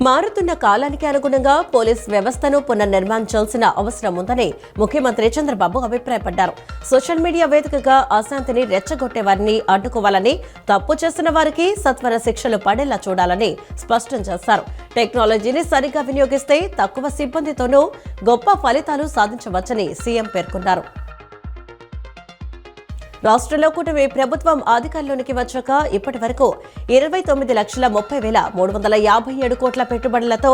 మారుతున్న కాలానికి అనుగుణంగా పోలీస్ వ్యవస్థను పునర్నిర్మించాల్సిన అవసరం ఉందని ముఖ్యమంత్రి చంద్రబాబు అభిప్రాయపడ్డారు. సోషల్ మీడియా వేదికగా అశాంతిని రెచ్చగొట్టే వారిని అడ్డుకోవాలని, తప్పు చేస్తున్న వారికి సత్వర శిక్షలు పడేలా చూడాలని స్పష్టం చేశారు. టెక్నాలజీని సరిగ్గా వినియోగిస్తే తక్కువ సిబ్బందితోనూ గొప్ప ఫలితాలు సాధించవచ్చని సీఎం పేర్కొన్నారు. రాష్ట్రంలో కూటమి ప్రభుత్వం అధికారంలోకి వచ్చాక ఇప్పటి వరకు 29,30,357 కోట్ల పెట్టుబడులతో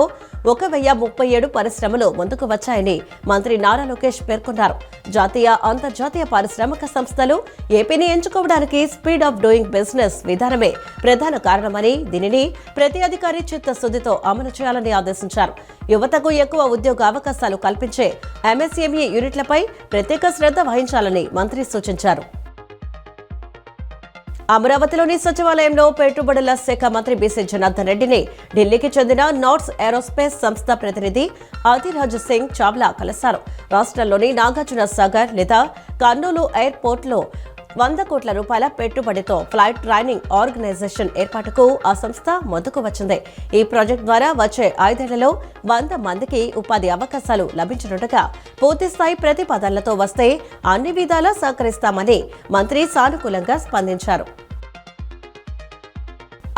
1,037 పరిశ్రమలు ముందుకు వచ్చాయని మంత్రి నారా లోకేష్ పేర్కొన్నారు. జాతీయ, అంతర్జాతీయ పారిశ్రామిక సంస్థలు ఏపీని ఎంచుకోవడానికి స్పీడ్ ఆఫ్ డూయింగ్ బిజినెస్ విధానమే ప్రధాన కారణమని, దీనిని ప్రతి అధికారి చిత్తశుద్ధితో అమలు చేయాలని ఆదేశించారు. యువతకు ఎక్కువ ఉద్యోగ అవకాశాలు కల్పించే ఎంఎస్ఎంఈ యూనిట్లపై ప్రత్యేక శ్రద్ధ వహించాలని మంత్రి సూచించారు. అమరావతిలోని సచివాలయంలో పెట్టుబడుల శాఖ మంత్రి బీసీ జనార్దన్ రెడ్డిని ఢిల్లీకి చెందిన నాట్స్ ఏరోస్పేస్ సంస్థ ప్రతినిధి అధిరాజ్ సింగ్ చావ్లా కలిశారు. రాష్ట్రంలోని నాగార్జున సాగర్ లేదా కర్నూలు ఎయిర్పోర్ట్లో 100 కోట్ల రూపాయల పెట్టుబడితో ఫ్లైట్ ట్రైనింగ్ ఆర్గనైజేషన్ ఏర్పాటుకు ఆ సంస్థ ముందుకు వచ్చింది. ఈ ప్రాజెక్టు ద్వారా వచ్చే 5 ఏళ్లలో 100 మందికి ఉపాధి అవకాశాలు లభించనుండగా పూర్తిస్థాయి ప్రతిపాదనలతో వస్తే అన్ని విధాలా సహకరిస్తామని మంత్రి సానుకూలంగా స్పందించారు.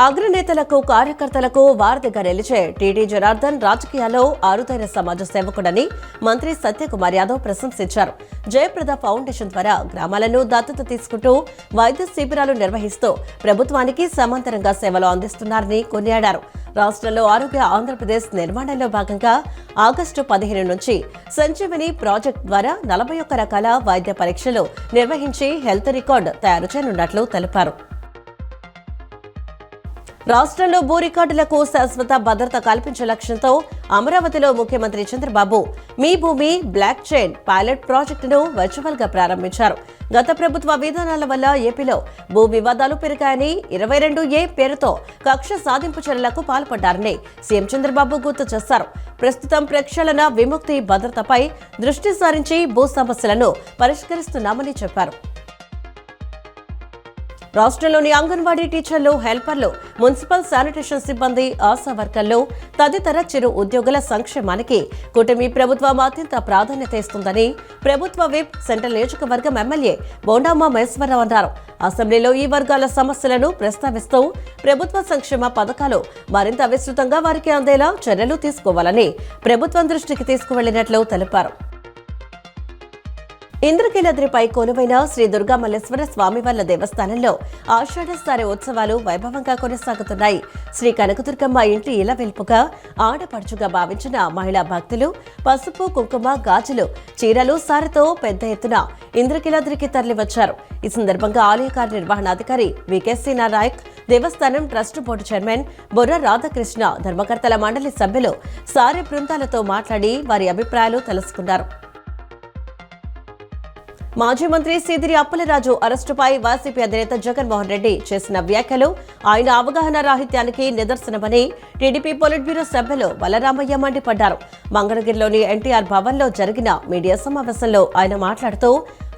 అగ్రనేతలకు, కార్యకర్తలకు వారధిగా నిలిచే టీటీ జనార్దన్ రాజకీయాల్లో అరుదైన సమాజ సేవకుడని మంత్రి సత్యకుమార్ యాదవ్ ప్రశంసించారు. జయప్రద ఫౌండేషన్ ద్వారా గ్రామాలను దత్తత తీసుకుంటూ వైద్య శిబిరాలు నిర్వహిస్తూ ప్రభుత్వానికి సమాంతరంగా సేవలు అందిస్తున్నారని కొనియాడారు. రాష్ట్రంలో ఆరోగ్య ఆంధ్రప్రదేశ్ నిర్మాణంలో భాగంగా ఆగస్టు 15 నుంచి సంజీవని ప్రాజెక్టు ద్వారా 41 రకాల వైద్య పరీక్షలు నిర్వహించి హెల్త్ రికార్డు తయారు చేయనున్నట్లు తెలిపారు. రాష్ట్రంలో భూ రికార్డులకు శాశ్వత భద్రత కల్పించే లక్ష్యంతో అమరావతిలో ముఖ్యమంత్రి చంద్రబాబు మీ భూమి బ్లాక్ చైన్ పైలట్ ప్రాజెక్టును వర్చువల్ గా ప్రారంభించారు. గత ప్రభుత్వ విధానాల వల్ల ఏపీలో భూ వివాదాలు పెరిగాయని, 22A పేరుతో కక్ష సాధింపు చర్యలకు పాల్పడ్డారని సీఎం చంద్రబాబు గుర్తు చేశారు. ప్రస్తుతం ప్రక్షాళన, విముక్తి, భద్రతపై దృష్టి సారించి భూ సమస్యలను పరిష్కరిస్తున్నామని చెప్పారు. రాష్ట్రంలోని అంగన్వాడీ టీచర్లు, హెల్పర్లు, మున్సిపల్ శానిటేషన్ సిబ్బంది, ఆశా వర్కర్లు తదితర చిరు ఉద్యోగుల సంక్షేమానికి కూటమి ప్రభుత్వం అత్యంత ప్రాధాన్యత ఇస్తుందని ప్రభుత్వ విప్, సెంట్రల్ నియోజకవర్గం ఎమ్మెల్యే బోండామ మహేశ్వరరావు అన్నారు. అసెంబ్లీలో ఈ వర్గాల సమస్యలను ప్రస్తావిస్తూ ప్రభుత్వ సంక్షేమ పథకాలు మరింత విస్తృతంగా వారికి అందేలా చర్యలు తీసుకోవాలని ప్రభుత్వం దృష్టికి తీసుకువెళ్లినట్లు తెలిపారు. ఇంద్రకీలాద్రిపై కొలువైన శ్రీ దుర్గామల్లేశ్వర స్వామివార్ల దేవస్థానంలో ఆషాఢస్థాయి ఉత్సవాలు వైభవంగా కొనసాగుతున్నాయి. శ్రీ కనకదుర్గమ్మ ఇంటి ఇలవెల్పుగా, ఆడపడుచుగా భావించిన మహిళా భక్తులు పసుపు, కుంకుమ, గాజులు, చీరలు, సారెతో పెద్ద ఎత్తున ఇంద్రకీలాద్రికి తరలివచ్చారు. ఈ సందర్భంగా ఆలయ కార్యనిర్వహణాధికారి వికేసీ నాయక్, దేవస్థానం ట్రస్ట్ బోర్డు చైర్మన్ బొర్ర రాధాకృష్ణ, ధర్మకర్తల మండలి సభ్యులు సారె బృందాలతో మాట్లాడి వారి అభిప్రాయాలు తెలుసుకున్నారు. మాజీ మంత్రి సీదిరి అప్పలరాజు అరెస్టుపై వైసీపీ అధినేత జగన్మోహన్ రెడ్డి చేసిన వ్యాఖ్యలు ఆయన అవగాహన రాహిత్యానికి నిదర్శనమని టీడీపీ పొలిట్ బ్యూరో సభ్యులు బలరామయ్య మండిపడ్డారు. మంగళగిరిలోని ఎన్టీఆర్ భవన్లో జరిగిన మీడియా సమావేశంలో ఆయన మాట్లాడుతూ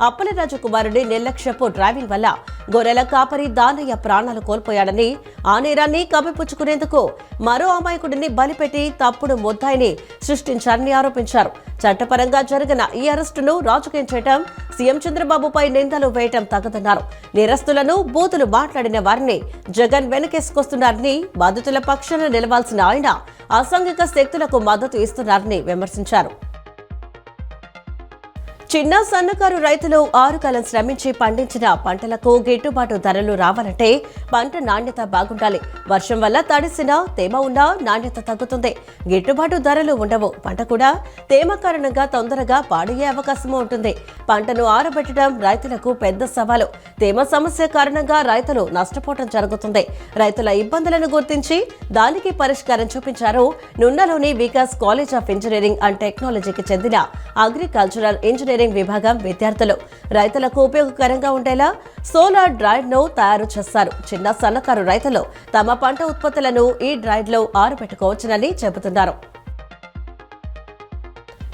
అప్పలరాజు కుమారుడి నిర్లక్ష్యపు డ్రైవింగ్ వల్ల గొర్రెల కాపరి దానయ్య ప్రాణాలు కోల్పోయాడని, ఆ నేరాన్ని కప్పిపుచ్చుకునేందుకు మరో అమాయకుడిని బలిపెట్టి తప్పుడు ముద్దాయిని సృష్టించారని ఆరోపించారు. చట్టపరంగా జరిగిన ఈ అరెస్టును రాజకీయం చేయటం, సీఎం చంద్రబాబుపై నిందలు వేయటం తగదన్నారు. నేరస్తులను, బూతులు మాట్లాడిన వారిని జగన్ వెనకేసుకొస్తున్నారని, బాధితుల పక్షాన నిలవాల్సిన ఆయన అసాంఘిక శక్తులకు మద్దతు ఇస్తున్నారని విమర్శించారు. చిన్న, సన్నకారు రైతులు 6 కాలం శ్రమించి పండించిన పంటలకు గిట్టుబాటు ధరలు రావాలంటే పంట నాణ్యత బాగుండాలి. వర్షం వల్ల తడిసినా, తేమ ఉన్నా నాణ్యత తగ్గుతుంది. గిట్టుబాటు ధరలు ఉండవు. పంట కూడా తేమ కారణంగా తొందరగా పాడయ్యే అవకాశం ఉంటుంది. పంటను ఆరబెట్టడం రైతులకు పెద్ద సవాలు. తేమ సమస్య కారణంగా రైతులు నష్టపోవడం జరుగుతుంది. రైతుల ఇబ్బందులను గుర్తించి దానికి పరిష్కారం చూపించారు నున్నలోని Vikas college of engineering and టెక్నాలజీకి చెందిన అగ్రికల్చరల్ ఇంజనీరింగ్ విభాగం విద్యార్థులు. రైతులకు ఉపయోగకరంగా ఉండేలా సోలార్ డ్రైడ్ ను తయారు చేస్తారు. చిన్న, సన్నకారు రైతులు తమ పంట ఉత్పత్తులను ఈ డ్రైడ్ లో ఆరబెట్టుకోవచ్చునని చెబుతున్నారు.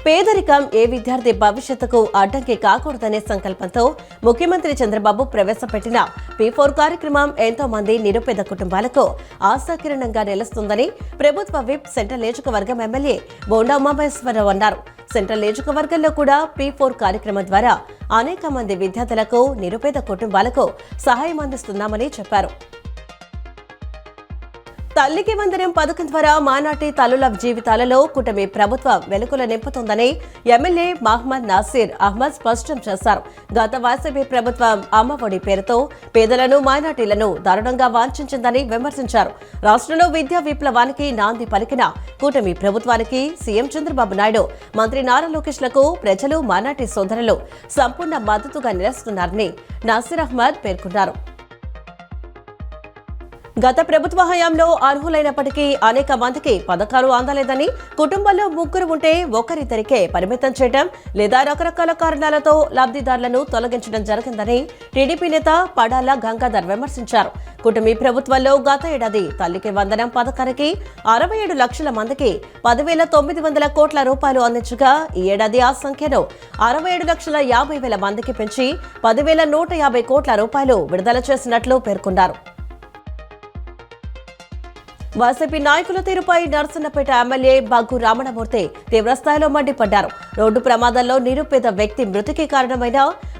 పేదరికం ఏ విద్యార్థి భవిష్యత్తుకు అడ్డంకి కాకూడదనే సంకల్పంతో ముఖ్యమంత్రి చంద్రబాబు ప్రవేశపెట్టిన P4 కార్యక్రమం ఎంతో మంది నిరుపేద కుటుంబాలకు ఆశాకిరణంగా నిలుస్తుందని ప్రభుత్వ విప్ సెంట్రల్ నియోజకవర్గం ఎమ్మెల్యే బోండా ఉమామహేశ్వరరావు అన్నారు. సెంట్రల్ నియోజకవర్గంలో కూడా P4 కార్యక్రమం ద్వారా అనేక మంది విద్యార్థులకు నిరుపేద కుటుంబాలకు సహాయం అందిస్తున్నామని చెప్పారు. తల్లికి వందనం పథకం ద్వారా మానాటి తల్లుల జీవితాలలో కూటమి ప్రభుత్వం వెలుగుల నింపుతుందని ఎమ్మెల్యే మహమ్మద్ నాసిర్ అహ్మద్ స్పష్టం చేశారు. గత వైసీపీ ప్రభుత్వం అమ్మఒడి పేరుతో పేదలను మైనార్టీలను దారుణంగా వాంఛించిందని విమర్శించారు. రాష్ట్రంలో విద్యా విప్లవానికి నాంది పలికిన కూటమి ప్రభుత్వానికి సీఎం చంద్రబాబు నాయుడు, మంత్రి నారా లోకేష్లకు ప్రజలు మైనార్టీ సోదరులు సంపూర్ణ మద్దతుగా నిలుస్తున్నారని నాసిర్ అహ్మద్ పేర్కొన్నారు. గత ప్రభుత్వ హయాంలో అర్హులైనప్పటికీ అనేక మందికి పథకాలు అందలేదని, కుటుంబంలో ముగ్గురు ఉంటే ఒకరిద్దరికే పరిమితం చేయడం లేదా రకరకాల కారణాలతో లబ్ధిదారులను తొలగించడం జరిగిందని టీడీపీ నేత పడాల గంగాధర్ విమర్శించారు. కూటమి ప్రభుత్వంలో గత ఏడాది తల్లికి వందనం పథకానికి 67 లక్షల మందికి 10,900 కోట్ల రూపాయలు అందించగా ఈ ఏడాది ఆ సంఖ్యను 67,50,000 మందికి పెంచి 10,150 కోట్ల రూపాయలు విడుదల చేసినట్లు పేర్కొన్నారు. వైసీపీ నాయకుల తీరుపై నర్సన్నపేట ఎమ్మెల్యే బగ్గు రమణమూర్తి తీవ్రస్థాయిలో మండిపడ్డారు. రోడ్డు ప్రమాదంలో నిరుపేద వ్యక్తి మృతికి కారణమైన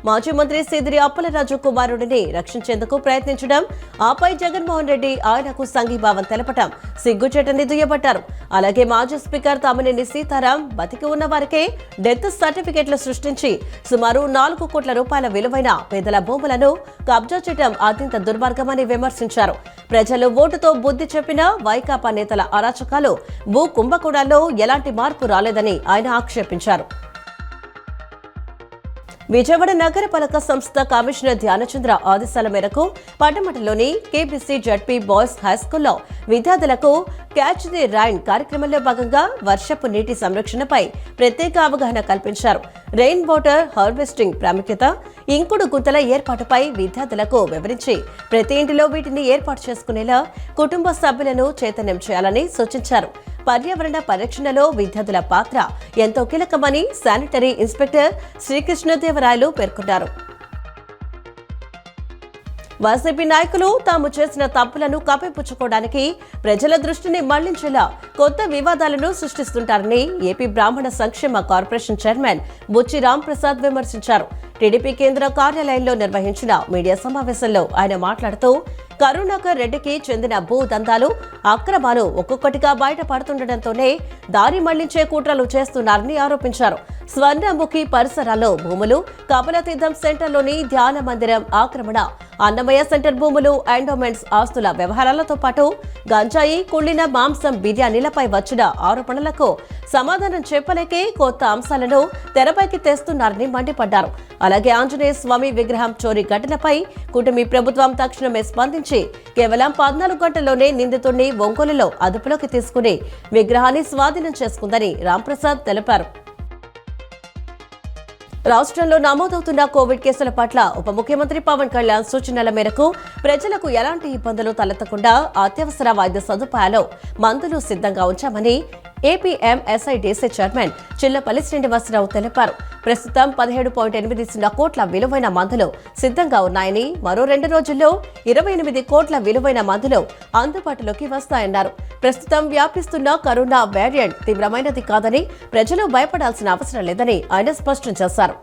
మాజీ మంత్రి సీదిరి అప్పలరాజు కుమారుడిని రక్షించేందుకు ప్రయత్నించడం, ఆపై జగన్మోహన్ రెడ్డి ఆయనకు సంఘీభావం తెలపడం సిగ్గుచేటని దుయ్యబట్టారు. అలాగే మాజీ స్పీకర్ తమ్మినేని సీతారాం బతికి ఉన్న వారికే డెత్ సర్టిఫికెట్లు సృష్టించి సుమారు 4 కోట్ల రూపాయల విలువైన పేదల భూములను కబ్జా చేయడం అత్యంత దుర్మార్గమని విమర్శించారు. ప్రజలు ఓటుతో బుద్ధి చెప్పినా వైకాపా నేతల అరాచకాలు, భూ కుంభకోణాల్లో ఎలాంటి మార్పు రాలేదని ఆయన ఆక్షేపించారు. విజయవాడ నగరపాలక సంస్థ కమిషనర్ ధ్యానచంద్ర ఆదేశాల మేరకు పట్టమటలోని కేబీసీ జడ్పీ బాయ్స్ హైస్కూల్లో విద్యార్థులకు క్యాచ్ ది రైన్ కార్యక్రమంలో భాగంగా వర్షపు నీటి సంరక్షణపై ప్రత్యేక అవగాహన కల్పించారు. రెయిన్ వాటర్ హార్వెస్టింగ్ ప్రాముఖ్యత, ఇంకుడు గుంతల ఏర్పాటుపై విద్యార్థులకు వివరించి ప్రతి ఇంటిలో వీటిని ఏర్పాటు చేసుకునేలా కుటుంబ సభ్యులను చైతన్యం చేయాలని సూచించారు. పర్యావరణ పరిరక్షణలో విద్యార్థుల పాత్ర ఎంతో కీలకమని శానిటరీ ఇన్స్పెక్టర్ శ్రీకృష్ణదేవరాయలు పేర్కొన్నారు. వైసీపీ నాయకులు తాము చేసిన తప్పులను కప్పిపుచ్చుకోవడానికి ప్రజల దృష్టిని మళ్లించేలా కొత్త వివాదాలను సృష్టిస్తుంటారని ఏపీ బ్రాహ్మణ సంక్షేమ కార్పొరేషన్ చైర్మన్ బుచ్చి రాంప్రసాద్ విమర్శించారు. టీడీపీ కేంద్ర కార్యాలయంలో నిర్వహించిన మీడియా సమావేశంలో ఆయన మాట్లాడుతూ కరుణాకర్ రెడ్డికి చెందిన భూ దందాలు, అక్రమాలు ఒక్కొక్కటిగా బయటపడుతుండటంతోనే దారి మళ్లించే కుట్రలు చేస్తున్నారని ఆరోపించారు. స్వర్ణముఖి పరిసరాల్లో భూములు, కమలతీర్థం సెంటర్లోని ధ్యాన మందిరం ఆక్రమణ, అన్నమయ్య సెంటర్ భూములు, ఎండోమెంట్స్ ఆస్తుల వ్యవహారాలతో పాటు గంజాయి, కుళ్లిన మాంసం బిర్యానీలపై వచ్చిన ఆరోపణలకు సమాధానం చెప్పలేకే కొత్త అంశాలను తెరపైకి తెస్తున్నారని మండిపడ్డారు. అలాగే ఆంజనేయ స్వామి విగ్రహం చోరీ ఘటనపై కూటమి ప్రభుత్వం తక్షణమే స్పందించి కేవలం 14 గంటల్లోనే నిందితుడిని ఒంగోలులో అదుపులోకి తీసుకుని విగ్రహాన్ని స్వాధీనం చేసుకుందని రాంప్రసాద్ తెలిపారు. రాష్ట్రంలో నమోదవుతున్న కోవిడ్ కేసుల పట్ల ఉప ముఖ్యమంత్రి పవన్ కళ్యాణ్ సూచనల మేరకు ప్రజలకు ఎలాంటి ఇబ్బందులు తలెత్తకుండా అత్యవసర వైద్య సదుపాయాలు, మందులు సిద్ధంగా ఉంచామని ఏపీఎంఎస్ఐడిసి చైర్మన్ చిల్లపల్లి శ్రీనివాసరావు తెలిపారు. ప్రస్తుతం 17.80 కోట్ల విలువైన మందులు సిద్ధంగా ఉన్నాయని, మరో 2 రోజుల్లో 28 కోట్ల విలువైన మందులు అందుబాటులోకి వస్తాయన్నారు. ప్రస్తుతం వ్యాపిస్తున్న కరోనా వేరియంట్ తీవ్రమైనది కాదని, ప్రజలు భయపడాల్సిన అవసరం లేదని ఆయన స్పష్టం చేశారు.